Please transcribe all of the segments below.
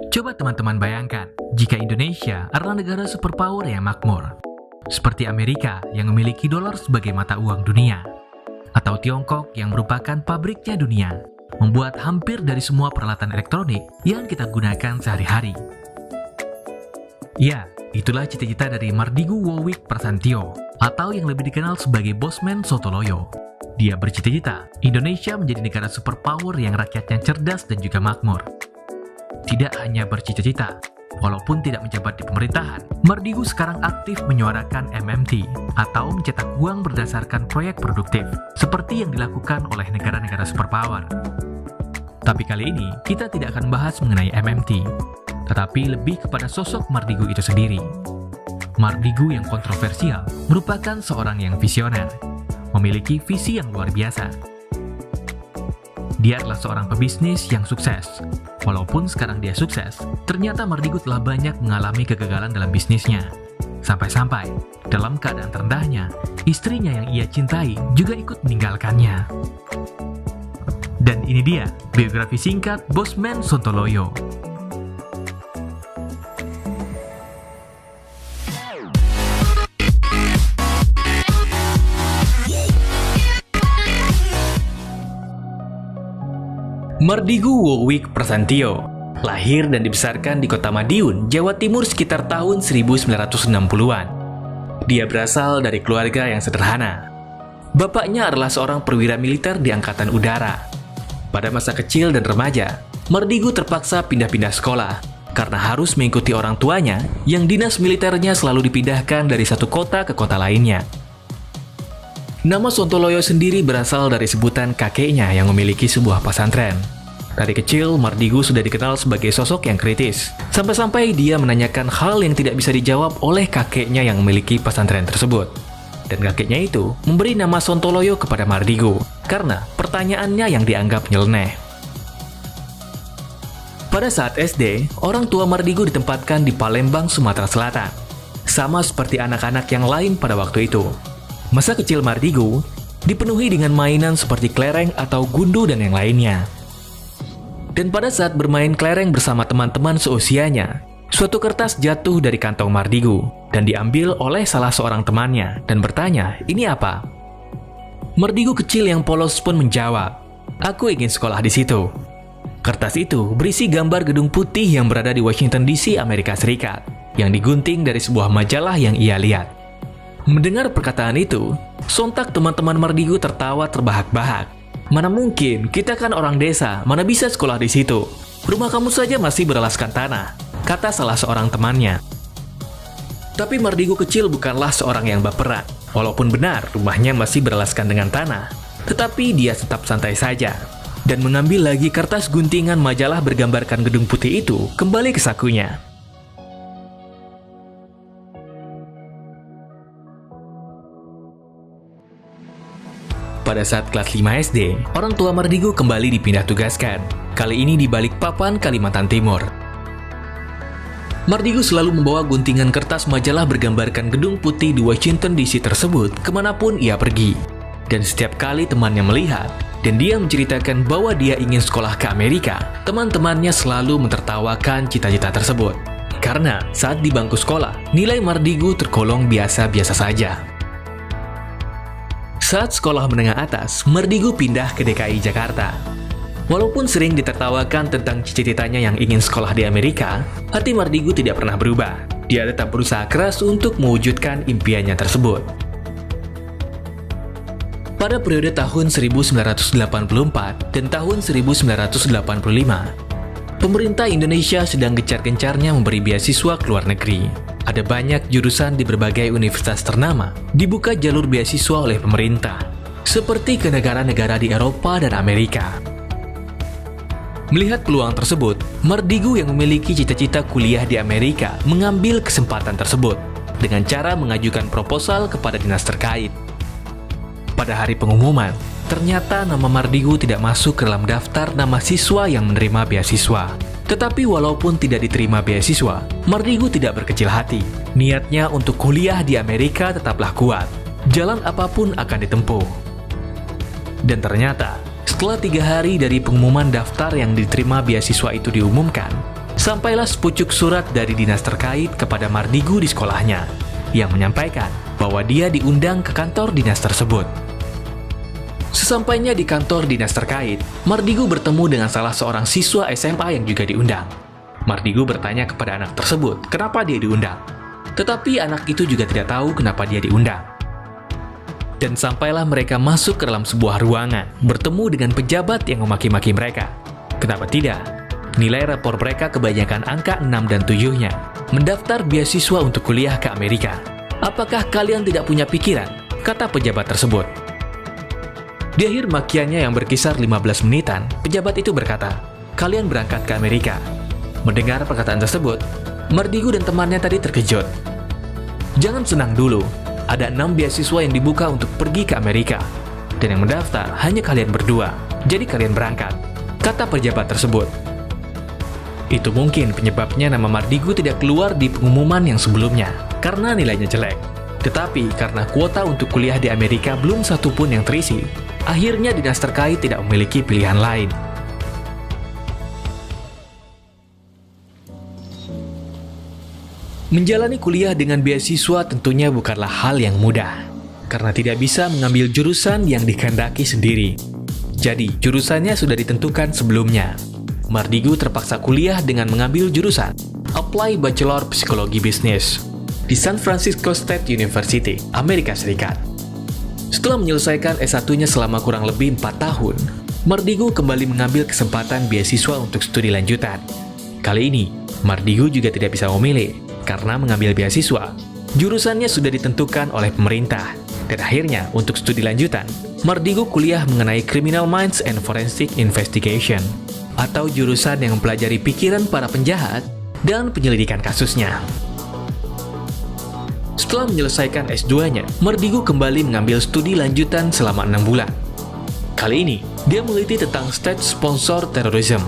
Coba teman-teman bayangkan, jika Indonesia adalah negara superpower yang makmur, seperti Amerika yang memiliki dolar sebagai mata uang dunia, atau Tiongkok yang merupakan pabriknya dunia, membuat hampir dari semua peralatan elektronik yang kita gunakan sehari-hari. Ya, itulah cita-cita dari Mardigu Wowick Prasantyo, atau yang lebih dikenal sebagai Bosman Sontoloyo. Dia bercita-cita Indonesia menjadi negara superpower yang rakyatnya cerdas dan juga makmur. Tidak hanya bercita-cita, walaupun tidak menjabat di pemerintahan, Mardigu sekarang aktif menyuarakan MMT atau mencetak uang berdasarkan proyek produktif, seperti yang dilakukan oleh negara-negara superpower. Tapi kali ini, kita tidak akan bahas mengenai MMT, tetapi lebih kepada sosok Mardigu itu sendiri. Mardigu yang kontroversial merupakan seorang yang visioner, memiliki visi yang luar biasa. Dia adalah seorang pebisnis yang sukses. Walaupun sekarang dia sukses, ternyata Mardigu telah banyak mengalami kegagalan dalam bisnisnya. Sampai-sampai, dalam keadaan terendahnya, istrinya yang ia cintai juga ikut meninggalkannya. Dan ini dia, biografi singkat Bosman Sontoloyo. Mardigu Wowick Prasantyo lahir dan dibesarkan di kota Madiun, Jawa Timur sekitar tahun 1960-an. Dia berasal dari keluarga yang sederhana. Bapaknya adalah seorang perwira militer di Angkatan Udara. Pada masa kecil dan remaja, Mardigu terpaksa pindah-pindah sekolah karena harus mengikuti orang tuanya yang dinas militernya selalu dipindahkan dari satu kota ke kota lainnya. Nama Sontoloyo sendiri berasal dari sebutan kakeknya yang memiliki sebuah pesantren. Dari kecil, Mardigu sudah dikenal sebagai sosok yang kritis, sampai-sampai dia menanyakan hal yang tidak bisa dijawab oleh kakeknya yang memiliki pesantren tersebut. Dan kakeknya itu memberi nama Sontoloyo kepada Mardigu, karena pertanyaannya yang dianggap nyeleneh. Pada saat SD, orang tua Mardigu ditempatkan di Palembang, Sumatera Selatan. Sama seperti anak-anak yang lain pada waktu itu. Masa kecil Mardigu dipenuhi dengan mainan seperti kelereng atau gundu dan yang lainnya. Dan pada saat bermain kelereng bersama teman-teman seusianya, suatu kertas jatuh dari kantong Mardigu dan diambil oleh salah seorang temannya dan bertanya, "Ini apa?" Mardigu kecil yang polos pun menjawab, "Aku ingin sekolah di situ." Kertas itu berisi gambar gedung putih yang berada di Washington DC, Amerika Serikat, yang digunting dari sebuah majalah yang ia lihat. Mendengar perkataan itu, sontak teman-teman Mardigu tertawa terbahak-bahak. "Mana mungkin, kita kan orang desa, mana bisa sekolah di situ? Rumah kamu saja masih beralaskan tanah," kata salah seorang temannya. Tapi Mardigu kecil bukanlah seorang yang baperan. Walaupun benar rumahnya masih beralaskan dengan tanah, tetapi dia tetap santai saja dan mengambil lagi kertas guntingan majalah bergambarkan gedung putih itu kembali ke sakunya. Pada saat kelas 5 SD, orang tua Mardigu kembali dipindah tugaskan, kali ini di Balikpapan, Kalimantan Timur. Mardigu selalu membawa guntingan kertas majalah bergambarkan gedung putih di Washington DC tersebut kemanapun ia pergi. Dan setiap kali temannya melihat, dan dia menceritakan bahwa dia ingin sekolah ke Amerika, teman-temannya selalu mentertawakan cita-cita tersebut. Karena saat di bangku sekolah, nilai Mardigu tergolong biasa-biasa saja. Saat sekolah menengah atas, Mardigu pindah ke DKI Jakarta. Walaupun sering ditertawakan tentang cita-citanya yang ingin sekolah di Amerika, hati Mardigu tidak pernah berubah. Dia tetap berusaha keras untuk mewujudkan impiannya tersebut. Pada periode tahun 1984 dan tahun 1985, pemerintah Indonesia sedang gencar-gencarnya memberi beasiswa ke luar negeri. Ada banyak jurusan di berbagai universitas ternama dibuka jalur beasiswa oleh pemerintah, seperti ke negara-negara di Eropa dan Amerika. Melihat peluang tersebut, Mardigu yang memiliki cita-cita kuliah di Amerika mengambil kesempatan tersebut dengan cara mengajukan proposal kepada dinas terkait. Pada hari pengumuman, ternyata nama Mardigu tidak masuk ke dalam daftar nama siswa yang menerima beasiswa. Tetapi walaupun tidak diterima beasiswa, Mardigu tidak berkecil hati. Niatnya untuk kuliah di Amerika tetaplah kuat. Jalan apapun akan ditempuh. Dan ternyata, setelah 3 hari dari pengumuman daftar yang diterima beasiswa itu diumumkan, Sampailah sepucuk surat dari dinas terkait kepada Mardigu di sekolahnya, yang menyampaikan bahwa dia diundang ke kantor dinas tersebut. Sesampainya di kantor dinas terkait, Mardigu bertemu dengan salah seorang siswa SMA yang juga diundang. Mardigu bertanya kepada anak tersebut kenapa dia diundang, tetapi anak itu juga tidak tahu kenapa dia diundang. Dan sampailah mereka masuk ke dalam sebuah ruangan, bertemu dengan pejabat yang memaki-maki mereka. Kenapa tidak? Nilai rapor mereka kebanyakan angka 6 dan 7-nya. Mendaftar beasiswa untuk kuliah ke Amerika. Apakah kalian tidak punya pikiran? Kata pejabat tersebut. Di akhir makiannya yang berkisar 15 menitan, pejabat itu berkata, kalian berangkat ke Amerika. Mendengar perkataan tersebut, Mardigu dan temannya tadi terkejut. Jangan senang dulu, ada 6 beasiswa yang dibuka untuk pergi ke Amerika. Dan yang mendaftar hanya kalian berdua, jadi kalian berangkat, kata pejabat tersebut. Itu mungkin penyebabnya nama Mardigu tidak keluar di pengumuman yang sebelumnya, karena nilainya jelek. Tetapi karena kuota untuk kuliah di Amerika belum satu pun yang terisi, akhirnya dinas terkait tidak memiliki pilihan lain. Menjalani kuliah dengan beasiswa tentunya bukanlah hal yang mudah, karena tidak bisa mengambil jurusan yang dikehendaki sendiri. Jadi, jurusannya sudah ditentukan sebelumnya. Mardigu terpaksa kuliah dengan mengambil jurusan Apply Bachelor Psikologi Bisnis di San Francisco State University, Amerika Serikat. Setelah menyelesaikan S1-nya selama kurang lebih 4 tahun, Mardigu kembali mengambil kesempatan beasiswa untuk studi lanjutan. Kali ini, Mardigu juga tidak bisa memilih, karena mengambil beasiswa, jurusannya sudah ditentukan oleh pemerintah. Dan akhirnya, untuk studi lanjutan, Mardigu kuliah mengenai Criminal Minds and Forensic Investigation, atau jurusan yang mempelajari pikiran para penjahat dan penyelidikan kasusnya. Setelah menyelesaikan S2-nya, Mardigu kembali mengambil studi lanjutan selama 6 bulan. Kali ini, dia meneliti tentang State Sponsor Terrorism,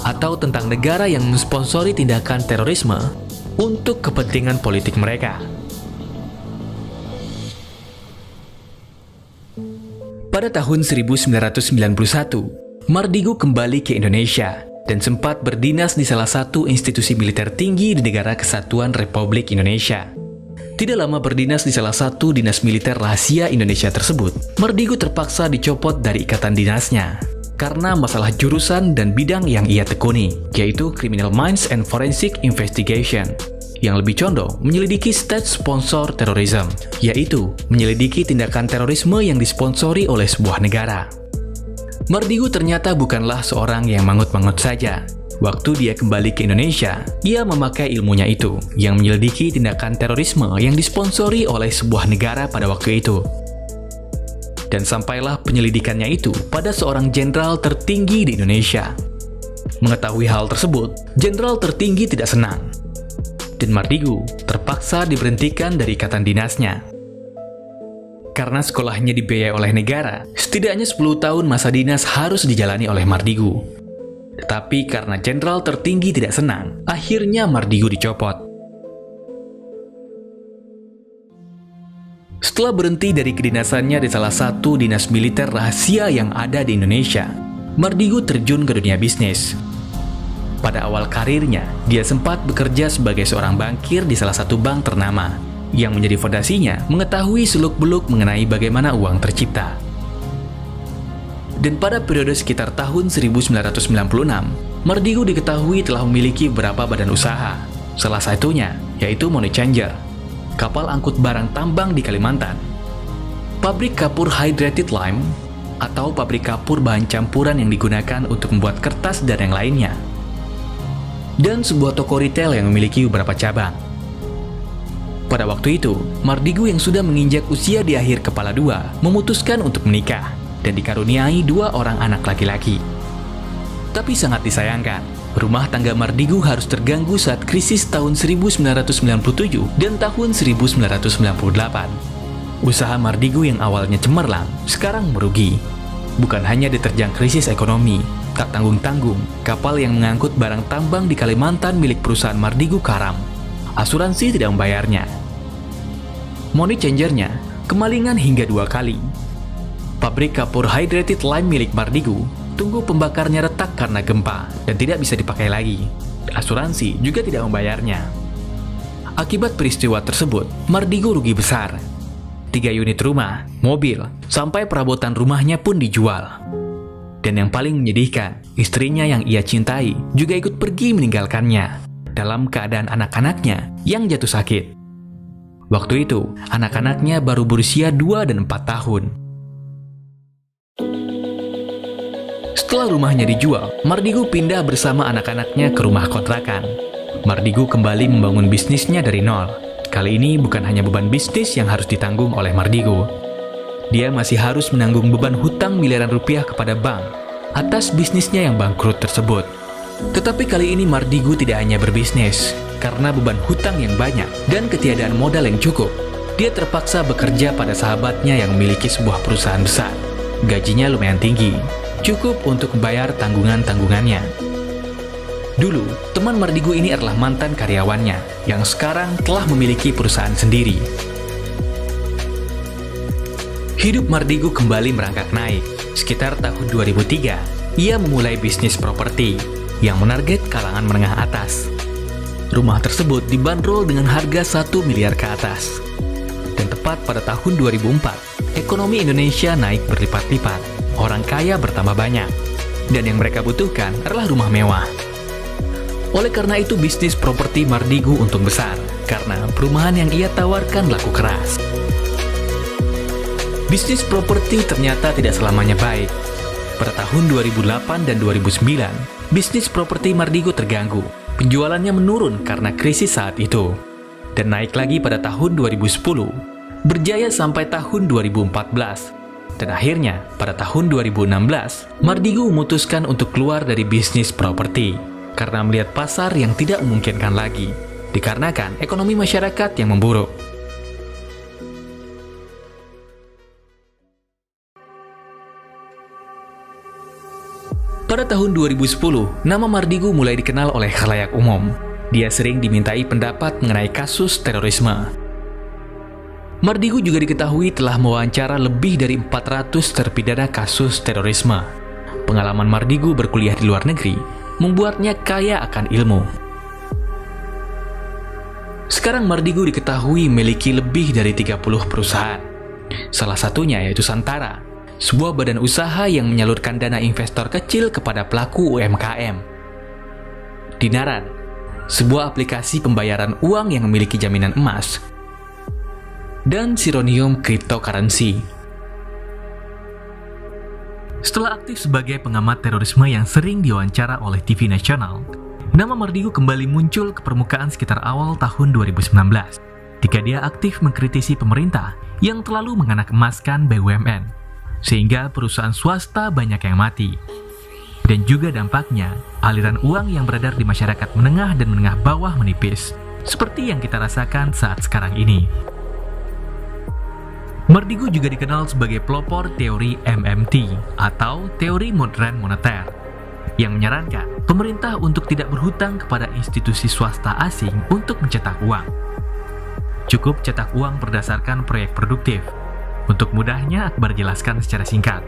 atau tentang negara yang mensponsori tindakan terorisme untuk kepentingan politik mereka. Pada tahun 1991, Mardigu kembali ke Indonesia dan sempat berdinas di salah satu institusi militer tinggi di Negara Kesatuan Republik Indonesia. Tidak lama berdinas di salah satu dinas militer rahasia Indonesia tersebut, Mardigu terpaksa dicopot dari ikatan dinasnya karena masalah jurusan dan bidang yang ia tekuni, yaitu Criminal Minds and Forensic Investigation, yang lebih condong menyelidiki State Sponsor Terrorism, yaitu menyelidiki tindakan terorisme yang disponsori oleh sebuah negara. Mardigu ternyata bukanlah seorang yang mangut-mangut saja. Waktu dia kembali ke Indonesia, ia memakai ilmunya itu, yang menyelidiki tindakan terorisme yang disponsori oleh sebuah negara pada waktu itu. Dan sampailah penyelidikannya itu pada seorang jenderal tertinggi di Indonesia. Mengetahui hal tersebut, jenderal tertinggi tidak senang. Dan Mardigu terpaksa diberhentikan dari ikatan dinasnya. Karena sekolahnya dibiayai oleh negara, setidaknya 10 tahun masa dinas harus dijalani oleh Mardigu. Tetapi karena jenderal tertinggi tidak senang, akhirnya Mardigu dicopot. Setelah berhenti dari kedinasannya di salah satu dinas militer rahasia yang ada di Indonesia, Mardigu terjun ke dunia bisnis. Pada awal karirnya, dia sempat bekerja sebagai seorang bankir di salah satu bank ternama, yang menjadi fondasinya mengetahui seluk-beluk mengenai bagaimana uang tercipta. Dan pada periode sekitar tahun 1996, Mardigu diketahui telah memiliki beberapa badan usaha. Salah satunya yaitu Money Changer, kapal angkut barang tambang di Kalimantan, pabrik kapur hydrated lime, atau pabrik kapur bahan campuran yang digunakan untuk membuat kertas dan yang lainnya, dan sebuah toko retail yang memiliki beberapa cabang. Pada waktu itu, Mardigu yang sudah menginjak usia di akhir kepala 2 memutuskan untuk menikah dan dikaruniai 2 orang anak laki-laki. Tapi sangat disayangkan, rumah tangga Mardigu harus terganggu saat krisis tahun 1997 dan tahun 1998. Usaha Mardigu yang awalnya cemerlang, sekarang merugi. Bukan hanya diterjang krisis ekonomi, tak tanggung-tanggung, kapal yang mengangkut barang tambang di Kalimantan milik perusahaan Mardigu karam. Asuransi tidak membayarnya. Money Changer-nya kemalingan hingga 2 kali. Pabrik kapur hydrated lime milik Mardigu, tunggu pembakarnya retak karena gempa dan tidak bisa dipakai lagi. asuransi juga tidak membayarnya. Akibat peristiwa tersebut, Mardigu rugi besar. 3 unit rumah, mobil, sampai perabotan rumahnya pun dijual. Dan yang paling menyedihkan, istrinya yang ia cintai juga ikut pergi meninggalkannya dalam keadaan anak-anaknya yang jatuh sakit. Waktu itu, anak-anaknya baru berusia 2 dan 4 tahun. Setelah rumahnya dijual, Mardigu pindah bersama anak-anaknya ke rumah kontrakan. Mardigu kembali membangun bisnisnya dari nol. Kali ini bukan hanya beban bisnis yang harus ditanggung oleh Mardigu. Dia masih harus menanggung beban hutang miliaran rupiah kepada bank atas bisnisnya yang bangkrut tersebut. Tetapi kali ini Mardigu tidak hanya berbisnis. Karena beban hutang yang banyak dan ketiadaan modal yang cukup, dia terpaksa bekerja pada sahabatnya yang memiliki sebuah perusahaan besar. Gajinya lumayan tinggi, cukup untuk membayar tanggungan-tanggungannya. Dulu, teman Mardigu ini adalah mantan karyawannya yang sekarang telah memiliki perusahaan sendiri. Hidup Mardigu kembali merangkak naik. Sekitar tahun 2003, ia memulai bisnis properti yang menarget kalangan menengah atas. Rumah tersebut dibanderol dengan harga 1 miliar ke atas. Dan tepat pada tahun 2004, ekonomi Indonesia naik berlipat-lipat. Orang kaya bertambah banyak. Dan yang mereka butuhkan adalah rumah mewah. Oleh karena itu, bisnis properti Mardigu untung besar, karena perumahan yang ia tawarkan laku keras. Bisnis properti ternyata tidak selamanya baik. Pada tahun 2008 dan 2009, bisnis properti Mardigu terganggu. Penjualannya menurun karena krisis saat itu. Dan naik lagi pada tahun 2010, berjaya sampai tahun 2014. Dan akhirnya, pada tahun 2016, Mardigu memutuskan untuk keluar dari bisnis properti karena melihat pasar yang tidak memungkinkan lagi, dikarenakan ekonomi masyarakat yang memburuk. Pada tahun 2010, nama Mardigu mulai dikenal oleh khalayak umum. Dia sering dimintai pendapat mengenai kasus terorisme. Mardigu juga diketahui telah mewawancara lebih dari 400 terpidana kasus terorisme. Pengalaman Mardigu berkuliah di luar negeri membuatnya kaya akan ilmu. Sekarang Mardigu diketahui memiliki lebih dari 30 perusahaan. Salah satunya yaitu Santara, sebuah badan usaha yang menyalurkan dana investor kecil kepada pelaku UMKM. Dinaran, sebuah aplikasi pembayaran uang yang memiliki jaminan emas. Dan Sironium Cryptocurrency. Setelah aktif sebagai pengamat terorisme yang sering diwawancara oleh TV nasional, nama Mardigu kembali muncul ke permukaan sekitar awal tahun 2019, ketika dia aktif mengkritisi pemerintah yang terlalu menganak-emaskan BUMN, sehingga perusahaan swasta banyak yang mati. Dan juga dampaknya, aliran uang yang beredar di masyarakat menengah dan menengah bawah menipis, seperti yang kita rasakan saat sekarang ini. Mardigu juga dikenal sebagai pelopor teori MMT atau teori modern moneter yang menyarankan pemerintah untuk tidak berhutang kepada institusi swasta asing untuk mencetak uang. Cukup cetak uang berdasarkan proyek produktif. Untuk mudahnya, Akbar jelaskan secara singkat.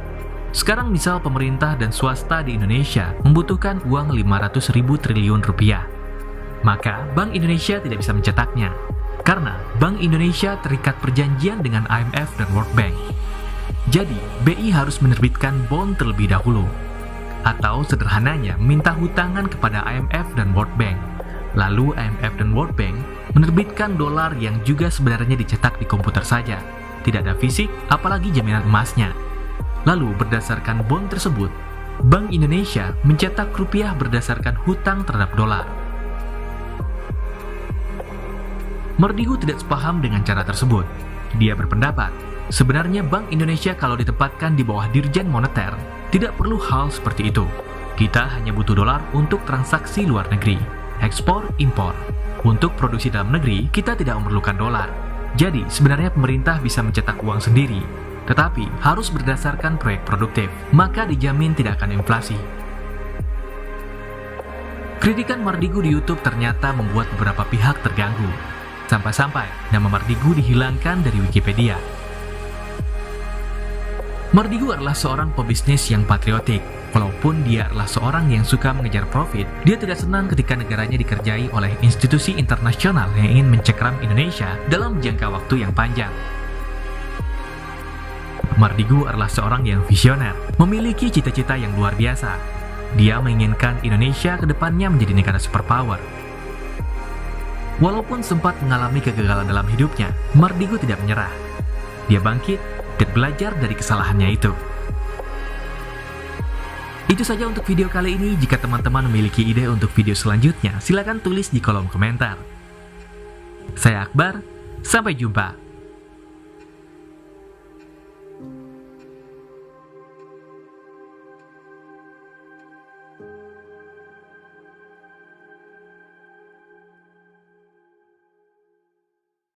Sekarang misal pemerintah dan swasta di Indonesia membutuhkan uang 500.000 triliun rupiah. Maka Bank Indonesia tidak bisa mencetaknya. Karena Bank Indonesia terikat perjanjian dengan IMF dan World Bank. Jadi, BI harus menerbitkan bond terlebih dahulu. Atau sederhananya, minta hutangan kepada IMF dan World Bank. Lalu IMF dan World Bank menerbitkan dolar yang juga sebenarnya dicetak di komputer saja. Tidak ada fisik, apalagi jaminan emasnya. Lalu berdasarkan bond tersebut, Bank Indonesia mencetak rupiah berdasarkan hutang terhadap dolar. Mardigu tidak sepaham dengan cara tersebut. Dia berpendapat, sebenarnya Bank Indonesia kalau ditempatkan di bawah Dirjen Moneter, tidak perlu hal seperti itu. Kita hanya butuh dolar untuk transaksi luar negeri, ekspor, impor. Untuk produksi dalam negeri, kita tidak memerlukan dolar. Jadi, sebenarnya pemerintah bisa mencetak uang sendiri, tetapi harus berdasarkan proyek produktif, maka dijamin tidak akan inflasi. Kritikan Mardigu di YouTube ternyata membuat beberapa pihak terganggu. Sampai-sampai nama Mardigu dihilangkan dari Wikipedia. Mardigu adalah seorang pebisnis yang patriotik, Walaupun dia adalah seorang yang suka mengejar profit, dia tidak senang ketika negaranya dikerjai oleh institusi internasional yang ingin mencekram Indonesia dalam jangka waktu yang panjang. Mardigu adalah seorang yang visioner, memiliki cita-cita yang luar biasa. Dia menginginkan Indonesia ke depannya menjadi negara superpower. Walaupun sempat mengalami kegagalan dalam hidupnya, Mardigu tidak menyerah. Dia bangkit dan belajar dari kesalahannya itu. Itu saja untuk video kali ini. Jika teman-teman memiliki ide untuk video selanjutnya, silakan tulis di kolom komentar. Saya Akbar, sampai jumpa.